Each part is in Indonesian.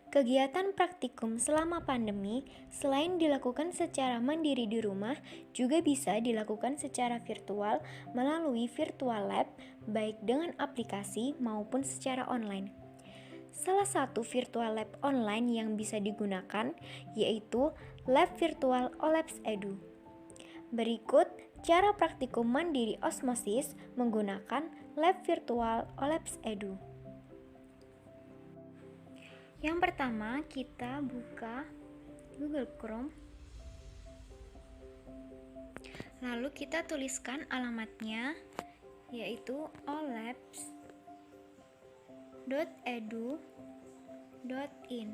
Kegiatan praktikum selama pandemi selain dilakukan secara mandiri di rumah, juga bisa dilakukan secara virtual melalui virtual lab, baik dengan aplikasi maupun secara online. Salah satu virtual lab online yang bisa digunakan yaitu Lab Virtual OLAPS Edu. Berikut cara praktikum mandiri osmosis menggunakan Lab Virtual OLAPS Edu. Yang pertama, kita buka Google Chrome. Lalu kita tuliskan alamatnya, yaitu olabs.edu.in.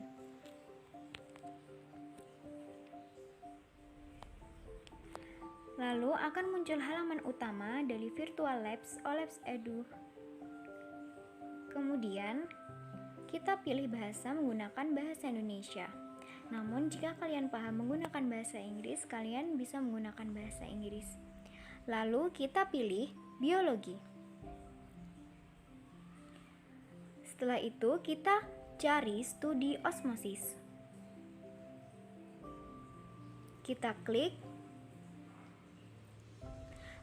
Lalu akan muncul halaman utama dari Virtual Labs OLAPS Edu. Kemudian, kita pilih bahasa menggunakan bahasa Indonesia. Namun, jika kalian paham menggunakan bahasa Inggris, kalian bisa menggunakan bahasa Inggris. Lalu, kita pilih biologi. Setelah itu, kita cari studi osmosis. Kita klik,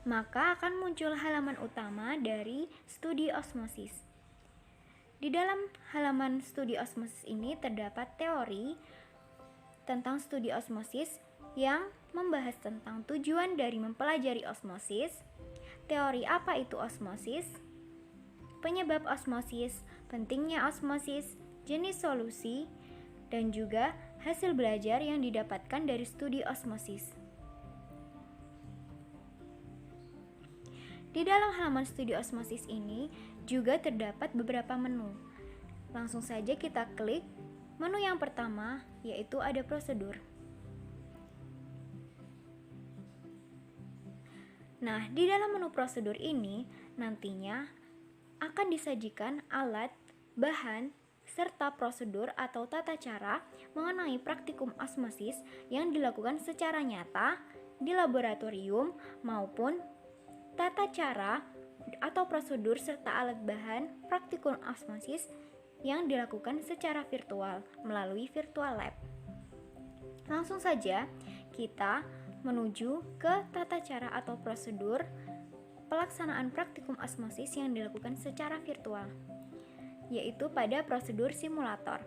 maka akan muncul halaman utama dari studi osmosis. Di dalam halaman studi osmosis ini terdapat teori tentang studi osmosis yang membahas tentang tujuan dari mempelajari osmosis, teori apa itu osmosis, penyebab osmosis, pentingnya osmosis, jenis solusi, dan juga hasil belajar yang didapatkan dari studi osmosis. Di dalam halaman studi osmosis ini juga terdapat beberapa menu. Langsung saja kita klik menu yang pertama, yaitu ada prosedur. Nah, di dalam menu prosedur ini nantinya akan disajikan alat, bahan, serta prosedur atau tata cara mengenai praktikum osmosis yang dilakukan secara nyata di laboratorium maupun tata cara atau prosedur serta alat bahan praktikum osmosis yang dilakukan secara virtual melalui virtual lab. Langsung saja kita menuju ke tata cara atau prosedur pelaksanaan praktikum osmosis yang dilakukan secara virtual, yaitu pada prosedur simulator.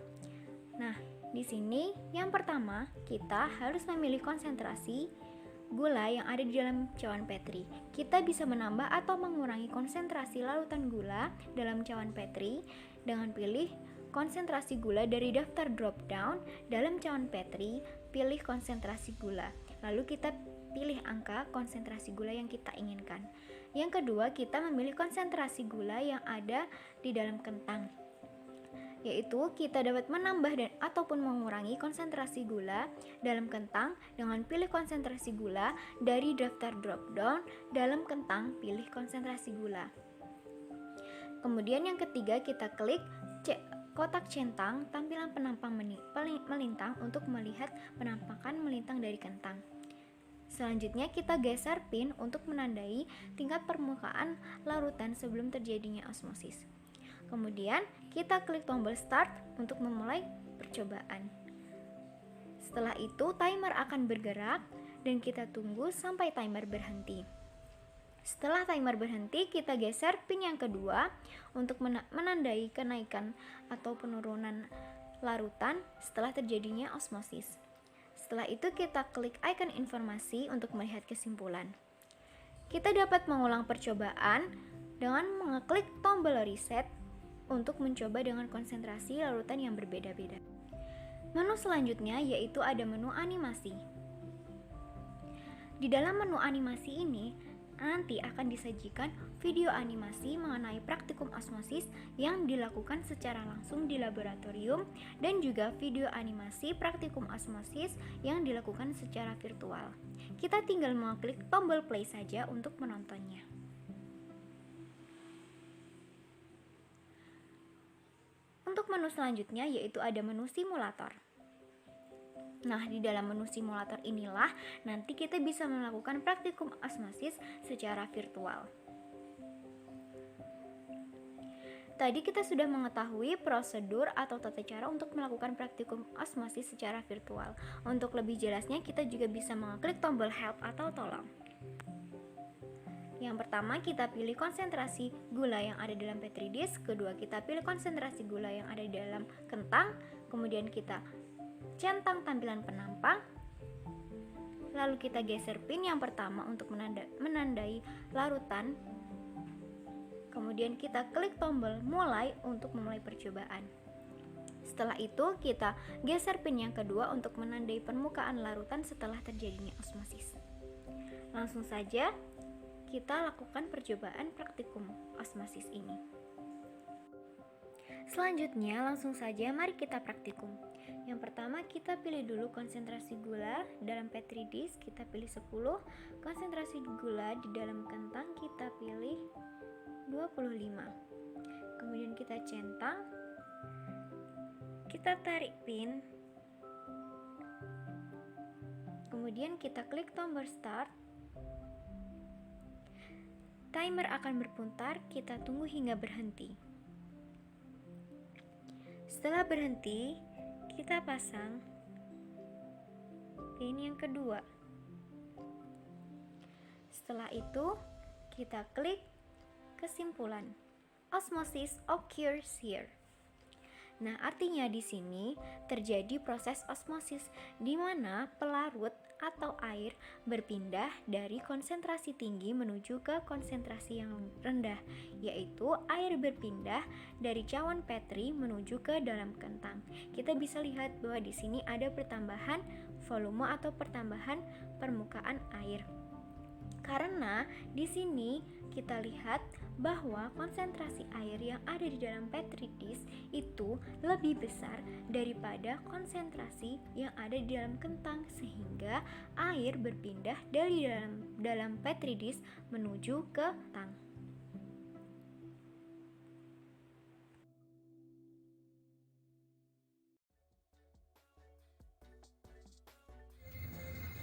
Nah, di sini yang pertama kita harus memilih konsentrasi gula yang ada di dalam cawan Petri. Kita bisa menambah atau mengurangi konsentrasi larutan gula dalam cawan Petri dengan pilih konsentrasi gula dari daftar drop down dalam cawan Petri, pilih konsentrasi gula. Lalu kita pilih angka konsentrasi gula yang kita inginkan. Yang kedua, kita memilih konsentrasi gula yang ada di dalam kentang, yaitu kita dapat menambah dan ataupun mengurangi konsentrasi gula dalam kentang dengan pilih konsentrasi gula dari daftar drop down dalam kentang, pilih konsentrasi gula. Kemudian yang ketiga, kita klik kotak centang tampilan penampang melintang untuk melihat penampakan melintang dari kentang. Selanjutnya kita geser pin untuk menandai tingkat permukaan larutan sebelum terjadinya osmosis. Kemudian kita klik tombol start untuk memulai percobaan. Setelah itu timer akan bergerak dan kita tunggu sampai timer berhenti. Setelah timer berhenti, kita geser pin yang kedua untuk menandai kenaikan atau penurunan larutan setelah terjadinya osmosis. Setelah itu kita klik icon informasi untuk melihat kesimpulan. Kita dapat mengulang percobaan dengan mengeklik tombol reset untuk mencoba dengan konsentrasi larutan yang berbeda-beda. Menu selanjutnya yaitu ada menu animasi. Di dalam menu animasi ini nanti akan disajikan video animasi mengenai praktikum osmosis yang dilakukan secara langsung di laboratorium dan juga video animasi praktikum osmosis yang dilakukan secara virtual. Kita tinggal mengklik tombol play saja untuk menontonnya. Untuk menu selanjutnya yaitu ada menu simulator. Nah, di dalam menu simulator inilah nanti kita bisa melakukan praktikum osmosis secara virtual. Tadi kita sudah mengetahui prosedur atau tata cara untuk melakukan praktikum osmosis secara virtual. Untuk lebih jelasnya, kita juga bisa mengklik tombol help atau tolong. Yang pertama, kita pilih konsentrasi gula yang ada dalam Petri dish. Kedua, kita pilih konsentrasi gula yang ada di dalam kentang. Kemudian kita centang tampilan penampang. Lalu kita geser pin yang pertama untuk menandai larutan. Kemudian kita klik tombol mulai untuk memulai percobaan. Setelah itu kita geser pin yang kedua untuk menandai permukaan larutan setelah terjadinya osmosis. Langsung saja kita lakukan percobaan praktikum osmosis ini. Selanjutnya langsung saja mari kita praktikum. Yang pertama kita pilih dulu konsentrasi gula dalam Petri dish, kita pilih 10. Konsentrasi gula di dalam kentang kita pilih 25. Kemudian kita centang, kita tarik pin, kemudian kita klik tombol start. Timer akan berputar, kita tunggu hingga berhenti. Setelah berhenti, kita pasang pin yang kedua. Setelah itu, kita klik kesimpulan. Osmosis occurs here. Nah, artinya di sini terjadi proses osmosis di mana pelarut atau air berpindah dari konsentrasi tinggi menuju ke konsentrasi yang rendah, yaitu air berpindah dari cawan Petri menuju ke dalam kentang. Kita bisa lihat bahwa di sini ada pertambahan volume atau pertambahan permukaan air. Karena di sini kita lihat bahwa konsentrasi air yang ada di dalam Petri dish itu lebih besar daripada konsentrasi yang ada di dalam kentang, sehingga air berpindah dari dalam Petri dish menuju ke kentang.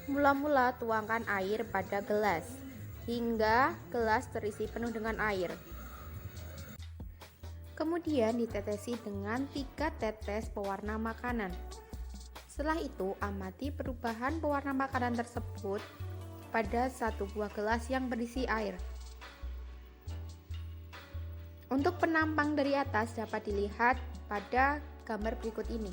Mula-mula tuangkan air pada gelas hingga gelas terisi penuh dengan air. Kemudian ditetesi dengan 3 tetes pewarna makanan. Setelah itu amati perubahan pewarna makanan tersebut pada 1 buah gelas yang berisi air. Untuk penampang dari atas dapat dilihat pada gambar berikut ini.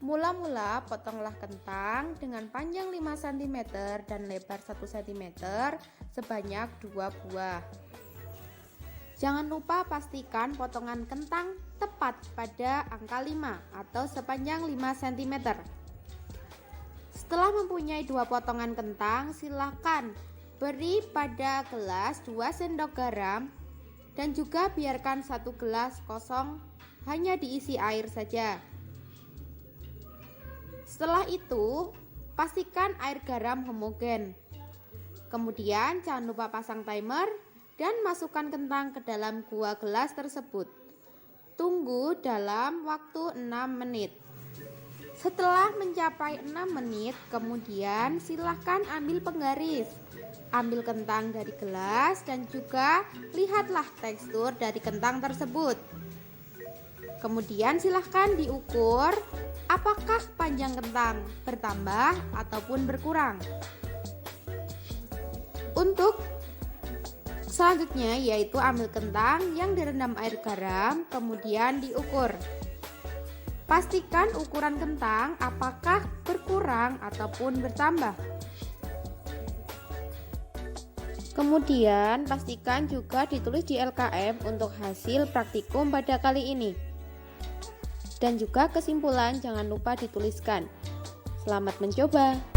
Mula-mula potonglah kentang dengan panjang 5 cm dan lebar 1 cm sebanyak 2 buah. Jangan lupa pastikan potongan kentang tepat pada angka 5 atau sepanjang 5 cm. Setelah mempunyai 2 potongan kentang, silakan beri pada gelas 2 sendok garam dan juga biarkan 1 gelas kosong hanya diisi air saja. Setelah itu, pastikan air garam homogen. Kemudian jangan lupa pasang timer dan masukkan kentang ke dalam 2 gelas tersebut. Tunggu dalam waktu 6 menit. Setelah mencapai 6 menit, kemudian silahkan ambil penggaris. Ambil kentang dari gelas dan juga lihatlah tekstur dari kentang tersebut. Kemudian silahkan diukur apakah panjang kentang bertambah ataupun berkurang. Untuk selanjutnya yaitu ambil kentang yang direndam air garam, kemudian diukur. Pastikan ukuran kentang apakah berkurang ataupun bertambah. Kemudian pastikan juga ditulis di LKM untuk hasil praktikum pada kali ini. Dan juga kesimpulan jangan lupa dituliskan. Selamat mencoba.